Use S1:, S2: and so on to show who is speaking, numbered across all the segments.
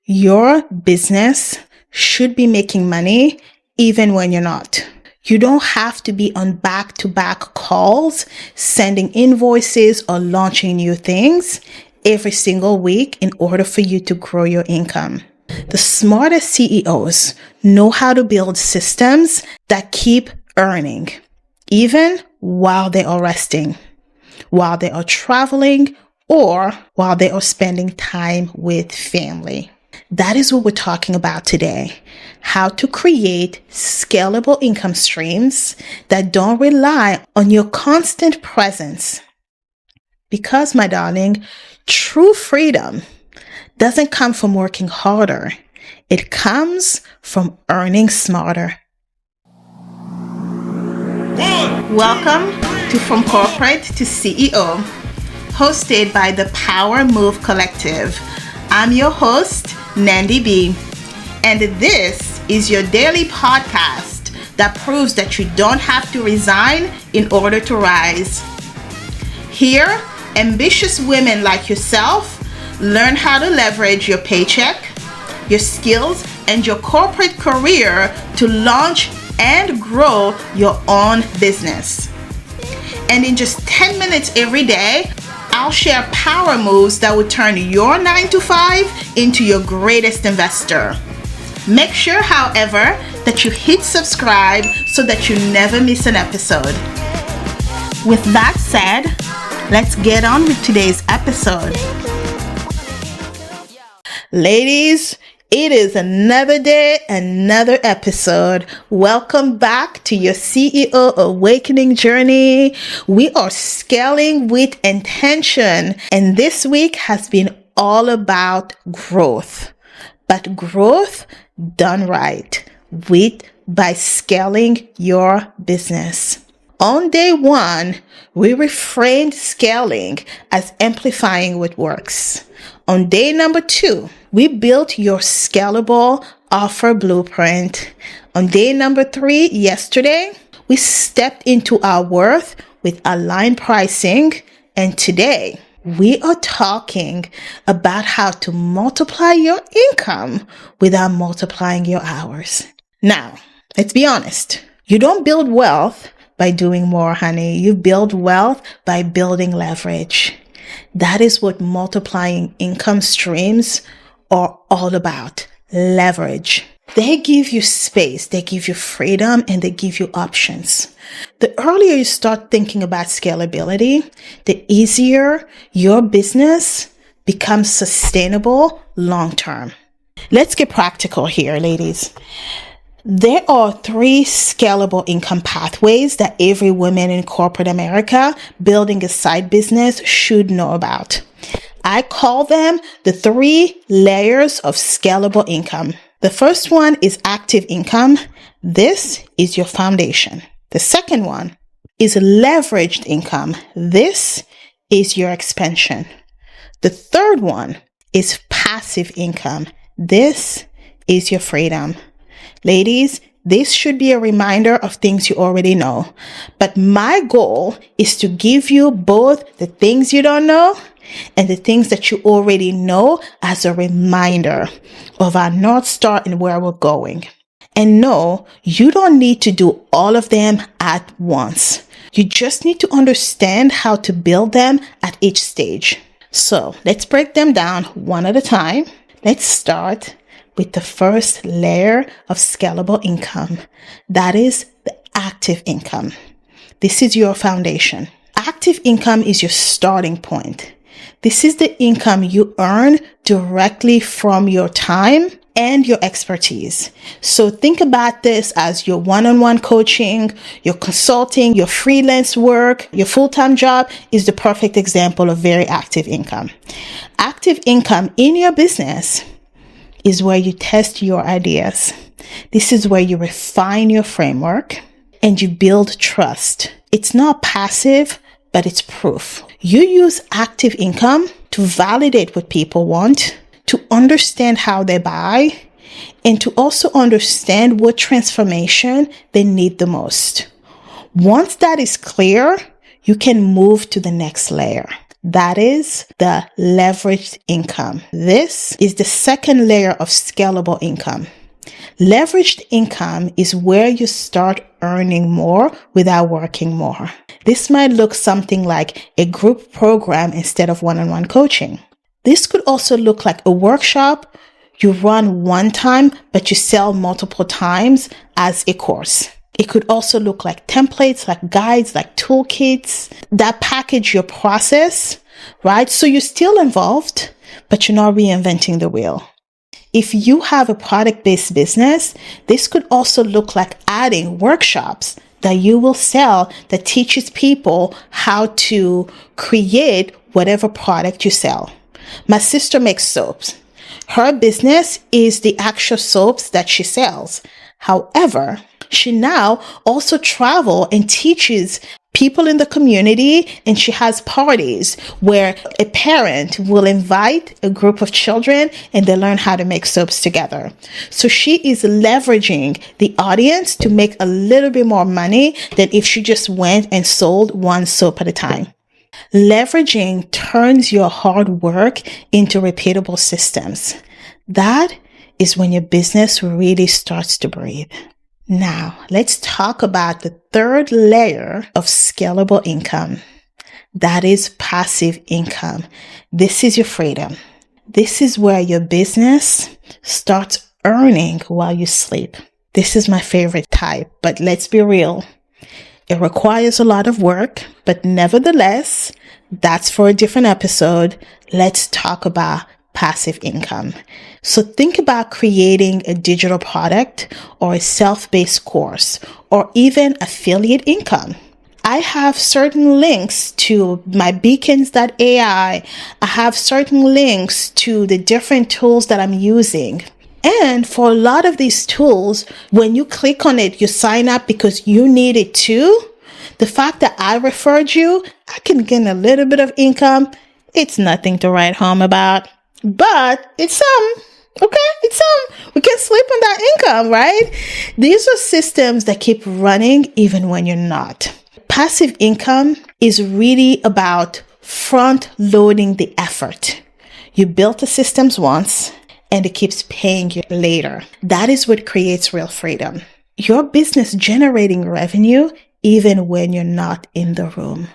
S1: Your business should be making money even when you're not. You don't have to be on back-to-back calls, sending invoices or launching new things every single week in order for you to grow your income. The smartest CEOs know how to build systems that keep earning, even while they are resting, while they are traveling, or while they are spending time with family. That is what we're talking about today. How to create scalable income streams that don't rely on your constant presence. Because, my darling, true freedom doesn't come from working harder. It comes from earning smarter. Welcome to From Corporate to CEO, hosted by the Power Move Collective. I'm your host, Nandy B, and this is your daily podcast that proves that you don't have to resign in order to rise. Here, ambitious women like yourself learn how to leverage your paycheck, your skills, and your corporate career to launch and grow your own business. And in just 10 minutes every day, I'll share power moves that will turn your 9-to-5 into your greatest investor. Make sure, however, that you hit subscribe so that you never miss an episode. With that said, let's get on with today's episode. Ladies, it is another day, another episode. Welcome back to your CEO awakening journey. We are scaling with intention, and this week has been all about growth, but growth done right by scaling your business. On day one, we reframed scaling as amplifying what works. On day number 2, we built your scalable offer blueprint. On day number 3, yesterday, we stepped into our worth with aligned pricing. And today, we are talking about how to multiply your income without multiplying your hours. Now, let's be honest. You don't build wealth by doing more, honey. You build wealth by building leverage. That is what multiplying income streams are all about. Leverage. They give you space, they give you freedom, and they give you options. The earlier you start thinking about scalability, the easier your business becomes sustainable long term. Let's get practical here, ladies. There are 3 scalable income pathways that every woman in corporate America building a side business should know about. I call them the 3 layers of scalable income. The first one is active income. This is your foundation. The second one is leveraged income. This is your expansion. The third one is passive income. This is your freedom. Ladies, this should be a reminder of things you already know. But my goal is to give you both the things you don't know and the things that you already know as a reminder of our North Star and where we're going. And no, you don't need to do all of them at once. You just need to understand how to build them at each stage. So let's break them down one at a time. Let's start with the first layer of scalable income. That is the active income. This is your foundation. Active income is your starting point. This is the income you earn directly from your time and your expertise. So think about this as your one-on-one coaching, your consulting, your freelance work, your full-time job is the perfect example of very active income. Active income in your business is where you test your ideas. This is where you refine your framework and you build trust. It's not passive, but it's proof. You use active income to validate what people want, to understand how they buy, and to also understand what transformation they need the most. Once that is clear, you can move to the next layer. That is the leveraged income. This is the second layer of scalable income. Leveraged income is where you start earning more without working more. This might look something like a group program instead of one-on-one coaching. This could also look like a workshop you run one time, but you sell multiple times as a course. It could also look like templates, like guides, like toolkits that package your process, right? So you're still involved, but you're not reinventing the wheel. If you have a product-based business, this could also look like adding workshops that you will sell that teaches people how to create whatever product you sell. My sister makes soaps. Her business is the actual soaps that she sells. However, she now also travels and teaches people in the community, and she has parties where a parent will invite a group of children and they learn how to make soaps together. So she is leveraging the audience to make a little bit more money than if she just went and sold one soap at a time. Leveraging turns your hard work into repeatable systems. That is when your business really starts to breathe. Now, let's talk about the third layer of scalable income. That is passive income. This is your freedom. This is where your business starts earning while you sleep. This is my favorite type, but let's be real. It requires a lot of work, but nevertheless, that's for a different episode. Let's talk about passive income. So think about creating a digital product or a self-paced course or even affiliate income. I have certain links to my beacons.ai. I have certain links to the different tools that I'm using. And for a lot of these tools, when you click on it, you sign up because you need it too. The fact that I referred you, I can gain a little bit of income. It's nothing to write home about, but it's some. Okay, it's some. We can sleep on that income, right? These are systems that keep running even when you're not. Passive income is really about front loading the effort. You built the systems once and it keeps paying you later. That is what creates real freedom. Your business generating revenue even when you're not in the room.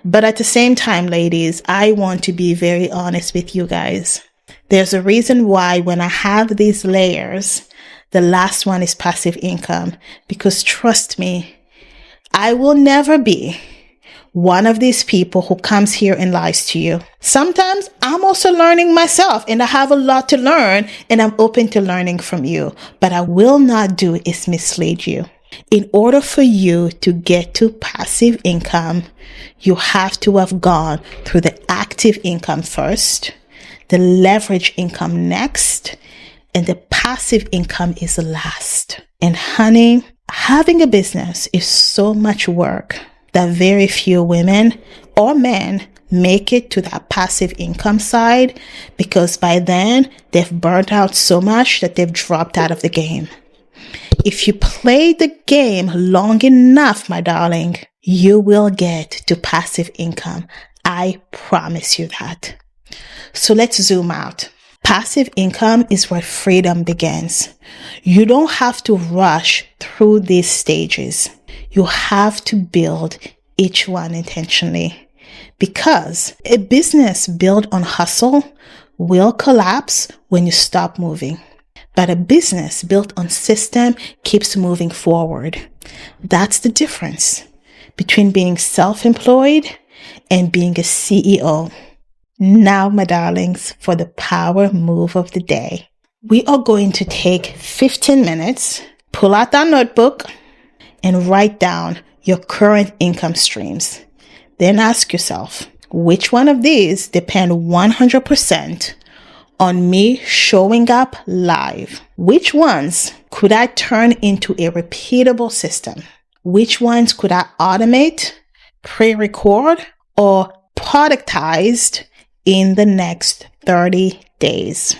S1: But at the same time, ladies, I want to be very honest with you guys. There's a reason why when I have these layers, the last one is passive income, because trust me, I will never be one of these people who comes here and lies to you. Sometimes I'm also learning myself and I have a lot to learn and I'm open to learning from you. But I will not do is mislead you. In order for you to get to passive income, you have to have gone through the active income first, the leverage income next, and the passive income is last. And honey, having a business is so much work that very few women or men make it to that passive income side, because by then they've burnt out so much that they've dropped out of the game. If you play the game long enough, my darling, you will get to passive income. I promise you that. So let's zoom out. Passive income is where freedom begins. You don't have to rush through these stages. You have to build each one intentionally, because a business built on hustle will collapse when you stop moving. But a business built on system keeps moving forward. That's the difference between being self-employed and being a CEO. Now, my darlings, for the power move of the day. We are going to take 15 minutes, pull out that notebook, and write down your current income streams. Then ask yourself, which one of these depend 100% on me showing up live? Which ones could I turn into a repeatable system? Which ones could I automate, pre-record, or productized in the next 30 days?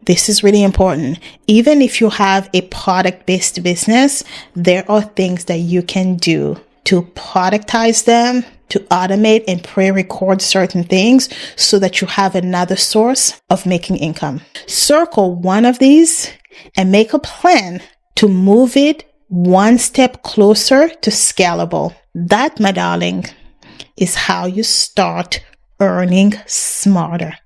S1: This is really important. Even if you have a product-based business, there are things that you can do to to productize them, to automate and pre-record certain things so that you have another source of making income. Circle one of these and make a plan to move it one step closer to scalable. That, my darling, is how you start earning smarter.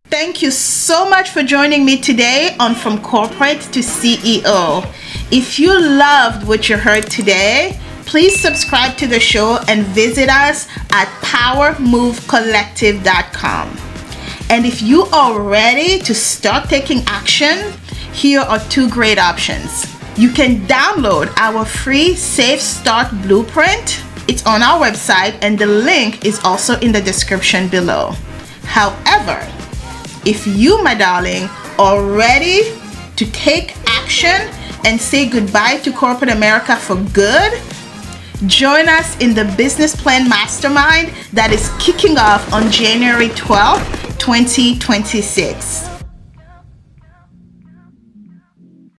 S1: Thank you so much for joining me today on From Corporate to CEO. If you loved what you heard today, please subscribe to the show and visit us at powermovecollective.com. And if you are ready to start taking action, here are two great options. You can download our free Safe Start Blueprint. It's on our website and the link is also in the description below. However, if you, my darling, are ready to take action and say goodbye to corporate America for good, join us in the Business Plan Mastermind that is kicking off on January 12th, 2026.